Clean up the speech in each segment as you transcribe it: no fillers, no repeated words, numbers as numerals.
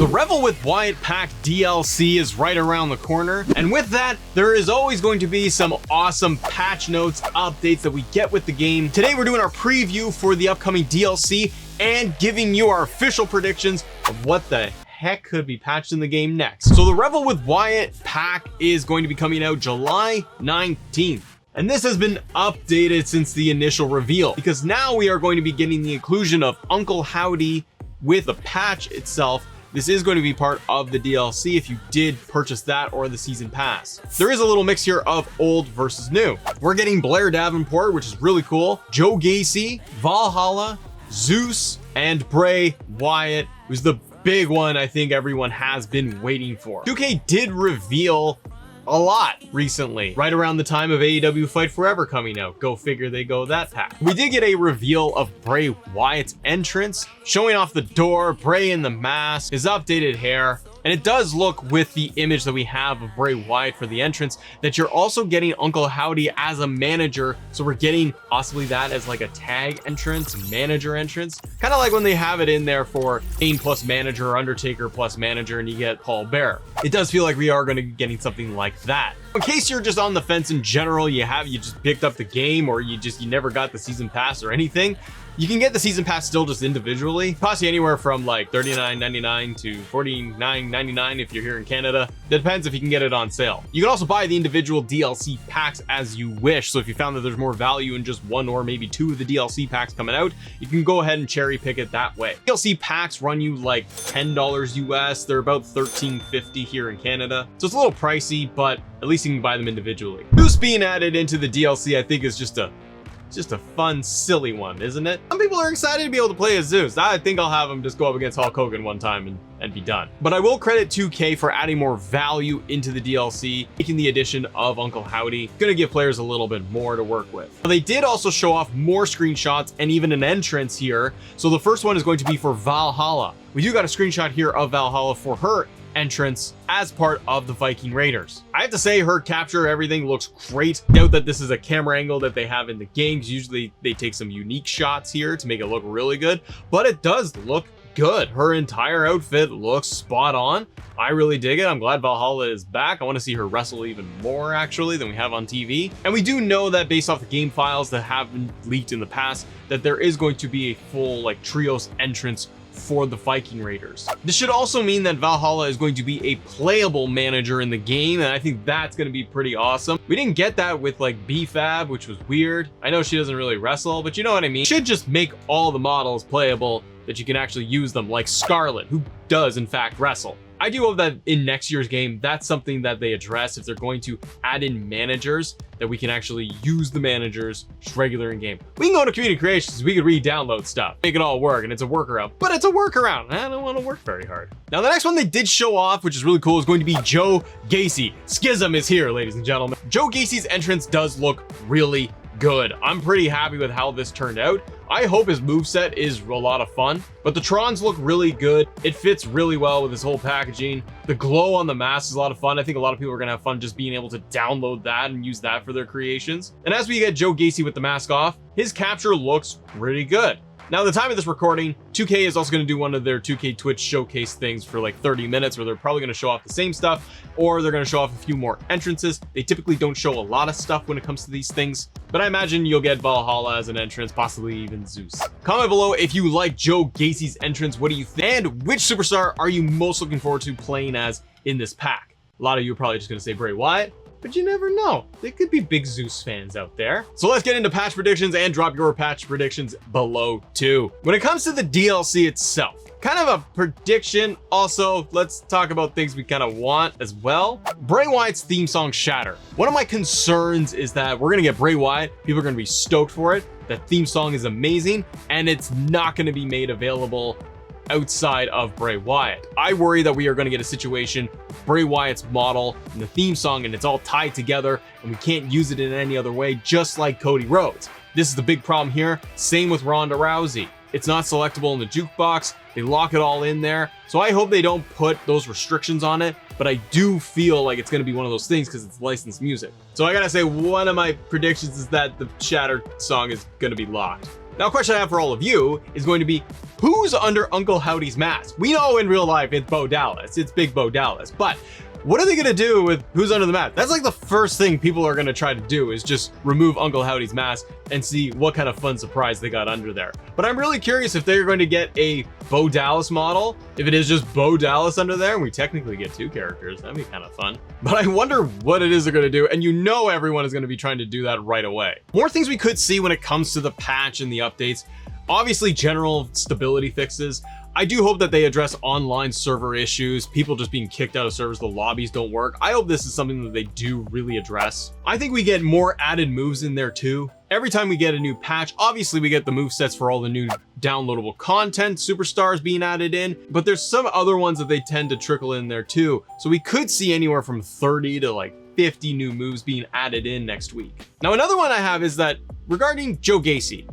The Revel with Wyatt pack DLC is right around the corner, and with that, there is always going to be some awesome patch notes, updates that we get with the game. Today we're doing our preview for the upcoming DLC and giving you our official predictions of what the heck could be patched in the game next. So the Revel with Wyatt pack is going to be coming out July 19th. And this has been updated since the initial reveal, because now we are going to be getting the inclusion of Uncle Howdy with the patch itself. This is going to be part of the DLC if you did purchase that or the season pass. There is a little mix here of old versus new. We're getting Blair Davenport, which is really cool, Joe Gacy, Valhalla, Zeus, and Bray Wyatt, who's the big one I think everyone has been waiting for. 2K did reveal a lot recently, right around the time of AEW Fight Forever coming out. Go figure, they go that pack. We did get a reveal of Bray Wyatt's entrance, showing off the door, Bray in the mask, his updated hair, and it does look, with the image that we have of Bray Wyatt for the entrance, that you're also getting Uncle Howdy as a manager. So we're getting possibly that as like a tag entrance, manager entrance, kind of like when they have it in there for Kane plus manager or Undertaker plus manager, and you get Paul Bearer. It does feel like we are going to be getting something like that. In case you're just on the fence in general, you just picked up the game, or you never got the season pass or anything, you can get the season pass still just individually. Costs you anywhere from like $39.99 to $49.99 if you're here in Canada. Depends if you can get it on sale. You can also buy the individual DLC packs as you wish. So if you found that there's more value in just one or maybe two of the DLC packs coming out, you can go ahead and cherry pick it that way. DLC packs run you like $10 US. They're about $13.50 here in Canada. So it's a little pricey, but at least you can buy them individually. Zeus being added into the DLC, I think, is just a fun, silly one, isn't it? Some people are excited to be able to play as Zeus. I think I'll have him just go up against Hulk Hogan one time and be done. But I will credit 2K for adding more value into the DLC, making the addition of Uncle Howdy. Gonna give players a little bit more to work with. They did also show off more screenshots and even an entrance here. So the first one is going to be for Valhalla. We do got a screenshot here of Valhalla for her entrance as part of the Viking Raiders. I have to say, her capture, everything looks great. Doubt that this is a camera angle that they have in the games. Usually they take some unique shots here to make it look really good, but it does look good. Her entire outfit looks spot on. I really dig it. I'm glad Valhalla is back. I want to see her wrestle even more actually than we have on TV. And we do know that based off the game files that have been leaked in the past, that there is going to be a full like trios entrance for the Viking Raiders. This should also mean that Valhalla is going to be a playable manager in the game, and I think that's going to be pretty awesome. We didn't get that with like B-Fab, which was weird. I know she doesn't really wrestle, but you know what I mean. Should just make all the models playable, that you can actually use them, like Scarlett, who does in fact wrestle. I do hope that in next year's game, that's something that they address, if they're going to add in managers, that we can actually use the managers just regular in game. We can go to community creations, we can re-download stuff, make it all work, and it's a workaround. But it's a workaround. I don't want to work very hard. Now the next one they did show off, which is really cool, is going to be Joe Gacy. Schism is here, ladies and gentlemen. Joe Gacy's entrance does look really good. I'm pretty happy with how this turned out. I hope his moveset is a lot of fun, but the Trons look really good. It fits really well with his whole packaging. The glow on the mask is a lot of fun. I think a lot of people are gonna have fun just being able to download that and use that for their creations. And as we get Joe Gacy with the mask off, his capture looks pretty good. Now, at the time of this recording, 2K is also going to do one of their 2K Twitch showcase things for like 30 minutes where they're probably going to show off the same stuff, or they're going to show off a few more entrances. They typically don't show a lot of stuff when it comes to these things, but I imagine you'll get Valhalla as an entrance, possibly even Zeus. Comment below if you like Joe Gacy's entrance. What do you think? And which superstar are you most looking forward to playing as in this pack? A lot of you are probably just going to say Bray Wyatt, but you never know. There could be big Zeus fans out there. So let's get into patch predictions and drop your patch predictions below too. When it comes to the DLC itself, kind of a prediction. Also, let's talk about things we kind of want as well. Bray Wyatt's theme song, Shatter. One of my concerns is that we're gonna get Bray Wyatt. People are gonna be stoked for it. That theme song is amazing, and it's not gonna be made available outside of Bray Wyatt. I worry that we are going to get a situation, Bray Wyatt's model and the theme song, and it's all tied together and we can't use it in any other way, just like Cody Rhodes. This is the big problem here. Same with Ronda Rousey. It's not selectable in the jukebox. They lock it all in there. So I hope they don't put those restrictions on it, but I do feel like it's going to be one of those things because it's licensed music. So I gotta say, one of my predictions is that the Shatter song is going to be locked. Now, a question I have for all of you is going to be, who's under Uncle Howdy's mask? We know in real life it's Bo Dallas, it's Big Bo Dallas, but what are they gonna do with who's under the mask? That's like the first thing people are gonna try to do, is just remove Uncle Howdy's mask and see what kind of fun surprise they got under there. But I'm really curious if they're going to get a Bo Dallas model, if it is just Bo Dallas under there, and we technically get 2 characters. That'd be kind of fun. But I wonder what it is they're gonna do, and you know everyone is gonna be trying to do that right away. More things we could see when it comes to the patch and the updates. Obviously, general stability fixes. I do hope that they address online server issues, people just being kicked out of servers, the lobbies don't work. I hope this is something that they do really address. I think we get more added moves in there too. Every time we get a new patch, obviously we get the movesets for all the new downloadable content, superstars being added in, but there's some other ones that they tend to trickle in there too. So we could see anywhere from 30 to like 50 new moves being added in next week. Now, another one I have is that regarding Joe Gacy.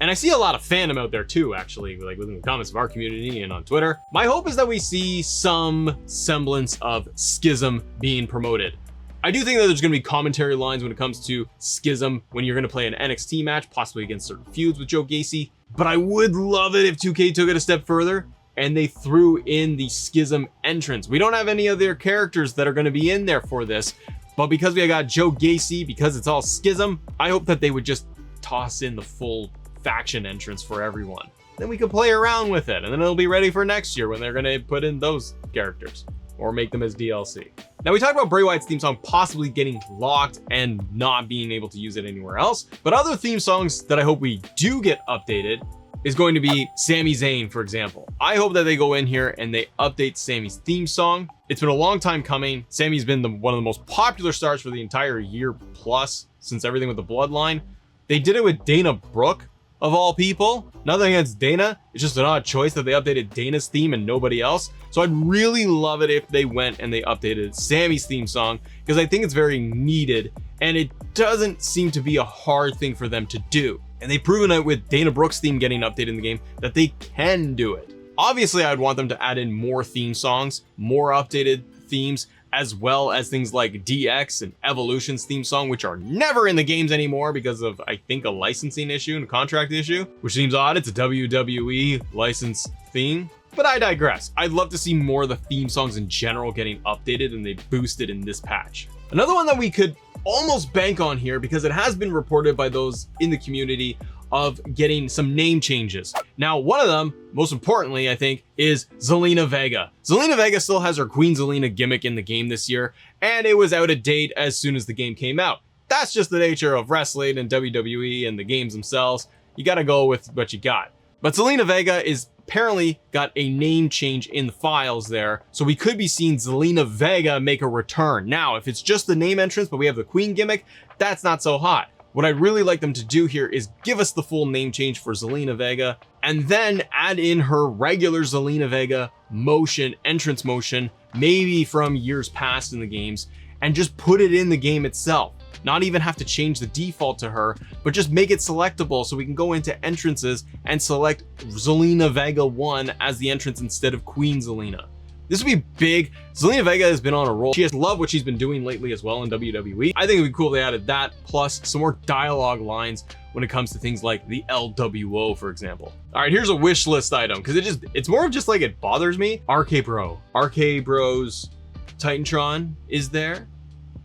And I see a lot of fandom out there too, actually, like within the comments of our community and on Twitter. My hope is that we see some semblance of Schism being promoted. I do think that there's going to be commentary lines when it comes to Schism when you're going to play an NXT match, possibly against certain feuds with Joe Gacy. But I would love it if 2K took it a step further and they threw in the Schism entrance. We don't have any other characters that are going to be in there for this, but because we got Joe Gacy, because it's all Schism, I hope that they would just toss in the full faction entrance for everyone. Then we could play around with it, and then it'll be ready for next year when they're gonna put in those characters or make them as DLC. Now, we talked about Bray Wyatt's theme song possibly getting locked and not being able to use it anywhere else, but other theme songs that I hope we do get updated is going to be Sami Zayn, for example. I hope that they go in here and they update Sami's theme song. It's been a long time coming. Sami's been one of the most popular stars for the entire year plus since everything with the Bloodline. They did it with Dana Brooke, of all people. Nothing against Dana, it's just an odd choice that they updated Dana's theme and nobody else. So I'd really love it if they went and they updated Sami's theme song, because I think it's very needed and it doesn't seem to be a hard thing for them to do. And they've proven it with Dana Brooke's theme getting updated in the game that they can do it. Obviously, I'd want them to add in more theme songs, more updated themes, as well as things like DX and Evolution's theme song, which are never in the games anymore because of, I think, a licensing issue and a contract issue, which seems odd. It's a WWE licensed theme, but I digress. I'd love to see more of the theme songs in general getting updated, and they boosted in this patch. Another one that we could almost bank on here, because it has been reported by those in the community, of getting some name changes. Now, one of them, most importantly, I think, is Zelina Vega. Zelina Vega still has her Queen Zelina gimmick in the game this year, and it was out of date as soon as the game came out. That's just the nature of wrestling and WWE and the games themselves. You gotta go with what you got. But Zelina Vega is apparently got a name change in the files there, so we could be seeing Zelina Vega make a return. Now, if it's just the name entrance, but we have the Queen gimmick, that's not so hot. What I'd really like them to do here is give us the full name change for Zelina Vega, and then add in her regular Zelina Vega motion, entrance motion, maybe from years past in the games, and just put it in the game itself. Not even have to change the default to her, but just make it selectable so we can go into entrances and select Zelina Vega 1 as the entrance instead of Queen Zelina. This would be big. Zelina Vega has been on a roll. She has loved what she's been doing lately as well in WWE. I think it'd be cool if they added that, plus some more dialogue lines when it comes to things like the LWO, for example. All right, here's a wish list item, because it's more of just like it bothers me. RK Bro. RK Bro's Titantron is there.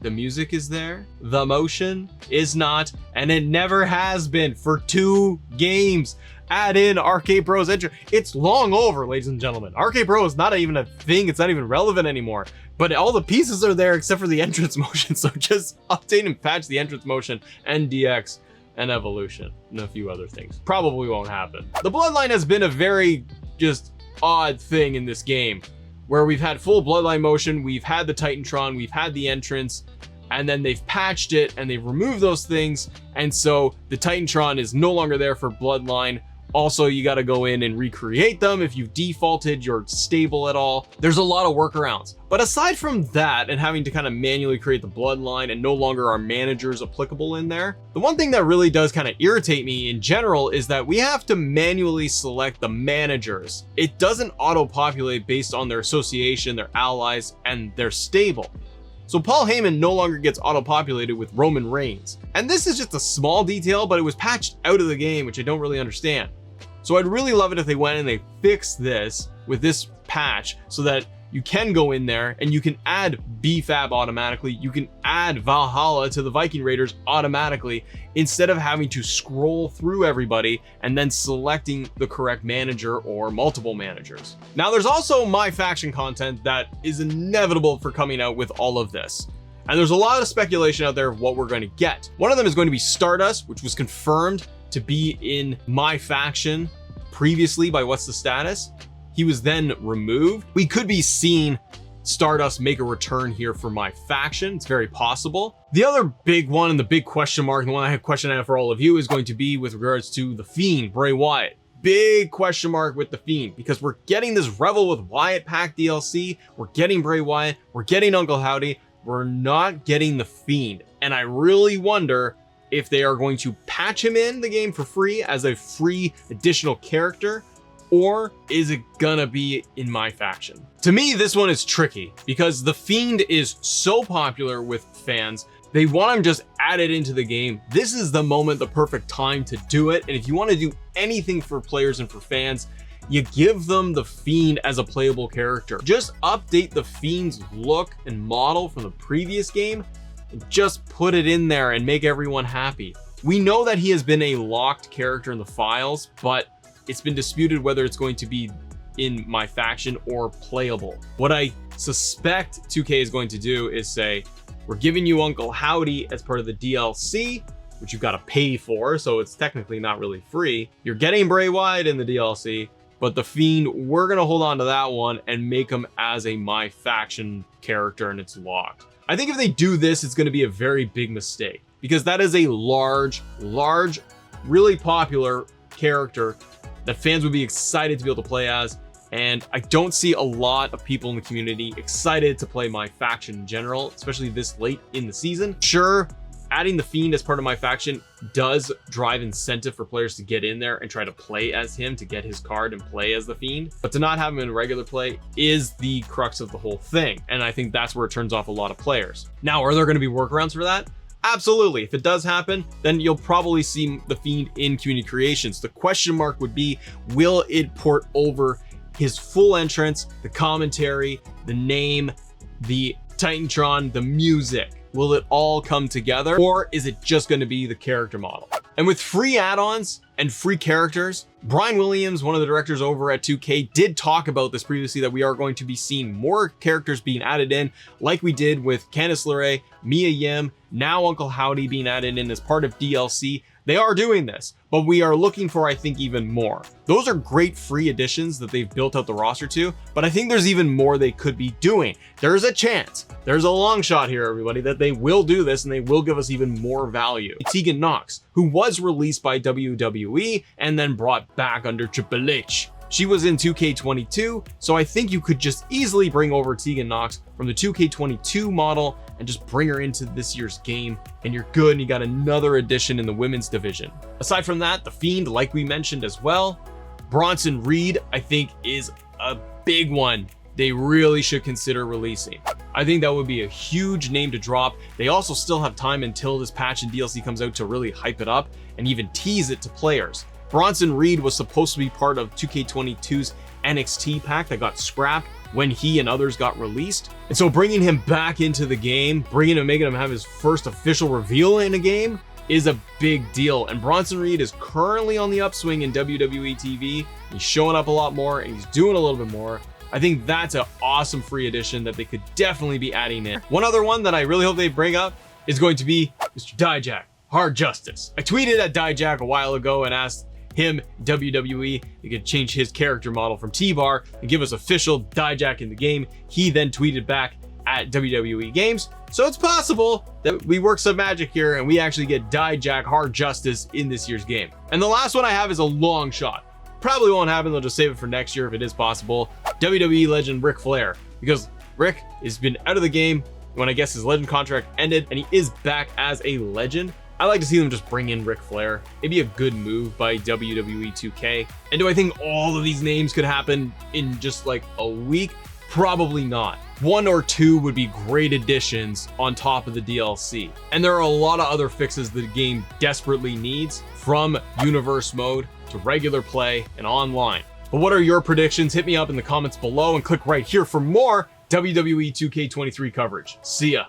The music is there. The motion is not, and it never has been for 2 games. Add in RK Bro's entrance. It's long over, ladies and gentlemen. RK Bro is not even a thing. It's not even relevant anymore. But all the pieces are there except for the entrance motion. So just update and patch the entrance motion and DX and Evolution and a few other things. Probably won't happen. The Bloodline has been a very just odd thing in this game, where we've had full Bloodline motion, we've had the Titantron, we've had the entrance, and then they've patched it and they've removed those things. And so the Titantron is no longer there for Bloodline. Also, you got to go in and recreate them if you've defaulted your stable at all. There's a lot of workarounds. But aside from that, and having to kind of manually create the Bloodline and no longer are managers applicable in there, the one thing that really does kind of irritate me in general is that we have to manually select the managers. It doesn't auto-populate based on their association, their allies, and their stable. So Paul Heyman no longer gets auto-populated with Roman Reigns. And this is just a small detail, but it was patched out of the game, which I don't really understand. So I'd really love it if they went and they fixed this with this patch so that you can go in there and you can add BFAB automatically. You can add Valhalla to the Viking Raiders automatically instead of having to scroll through everybody and then selecting the correct manager or multiple managers. Now there's also my faction content that is inevitable for coming out with all of this. And there's a lot of speculation out there of what we're going to get. One of them is going to be Stardust, which was confirmed to be in my faction previously by What's the Status. He was then removed. We could be seeing Stardust make a return here for my faction. It's very possible. The other big one and the big question mark, and the one I have question out for all of you, is going to be with regards to the Fiend, Bray Wyatt. Big question mark with the Fiend, because we're getting this Revel with Wyatt pack DLC. We're getting Bray Wyatt. We're getting Uncle Howdy. We're not getting the Fiend. And I really wonder if they are going to patch him in the game for free as a free additional character, or is it gonna be in my faction? To me, this one is tricky because the Fiend is so popular with fans. They want him just added into the game. This is the moment, the perfect time to do it. And if you want to do anything for players and for fans, you give them the Fiend as a playable character. Just update the Fiend's look and model from the previous game and just put it in there and make everyone happy. We know that he has been a locked character in the files, but it's been disputed whether it's going to be in my faction or playable. What I suspect 2K is going to do is say, we're giving you Uncle Howdy as part of the DLC, which you've got to pay for, so it's technically not really free. You're getting Bray Wyatt in the DLC, but the Fiend, we're going to hold on to that one and make him as a my faction character, and it's locked. I think if they do this, it's going to be a very big mistake, because that is a large, really popular character that fans would be excited to be able to play as, and I don't see a lot of people in the community excited to play my faction in general, especially this late in the season. Sure, adding the Fiend as part of my faction does drive incentive for players to get in there and try to play as him, to get his card and play as the Fiend, but to not have him in regular play is the crux of the whole thing, and I think that's where it turns off a lot of players. Now, are there going to be workarounds for that? Absolutely. If it does happen, then you'll probably see the Fiend in community creations. The question mark would be, will it port over his full entrance, the commentary, the name, the Titantron, the music? Will it all come together, or is it just going to be the character model? And with free add-ons and free characters, Brian Williams, one of the directors over at 2K, did talk about this previously, that we are going to be seeing more characters being added in, like we did with Candice LeRae, Mia Yim, now Uncle Howdy being added in as part of DLC. They are doing this, but we are looking for, I think, even more. Those are great free additions that they've built out the roster to, but I think there's even more they could be doing. There's a chance, there's a long shot here, everybody, that they will do this and they will give us even more value. Tegan Nox, who was released by WWE and then brought back under Triple H. She was in 2K22, so I think you could just easily bring over Tegan Nox from the 2K22 model and just bring her into this year's game, and you're good, and you got another addition in the women's division. Aside from that, the Fiend, like we mentioned as well, Bronson Reed, I think, is a big one they really should consider releasing. I think that would be a huge name to drop. They also still have time until this patch and DLC comes out to really hype it up and even tease it to players. Bronson Reed was supposed to be part of 2K22's NXT pack that got scrapped when he and others got released. And so bringing him back into the game, making him have his first official reveal in a game is a big deal. And Bronson Reed is currently on the upswing in WWE TV. He's showing up a lot more and he's doing a little bit more. I think that's an awesome free addition that they could definitely be adding in. One other one that I really hope they bring up is going to be Mr. Dijak, Hard Justice. I tweeted at Dijak a while ago and asked him, WWE, he could change his character model from T-Bar and give us official Dijak in the game. He then tweeted back at WWE Games. So it's possible that we work some magic here and we actually get Dijak Hard Justice in this year's game. And the last one I have is a long shot. Probably won't happen, they'll just save it for next year if it is possible. WWE legend Ric Flair, because Rick has been out of the game when I guess his legend contract ended, and he is back as a legend. I like to see them just bring in Ric Flair. It'd be a good move by WWE 2K. And do I think all of these names could happen in just like a week? Probably not. 1 or 2 would be great additions on top of the DLC. And there are a lot of other fixes the game desperately needs, from universe mode to regular play and online. But what are your predictions? Hit me up in the comments below and click right here for more WWE 2K23 coverage. See ya.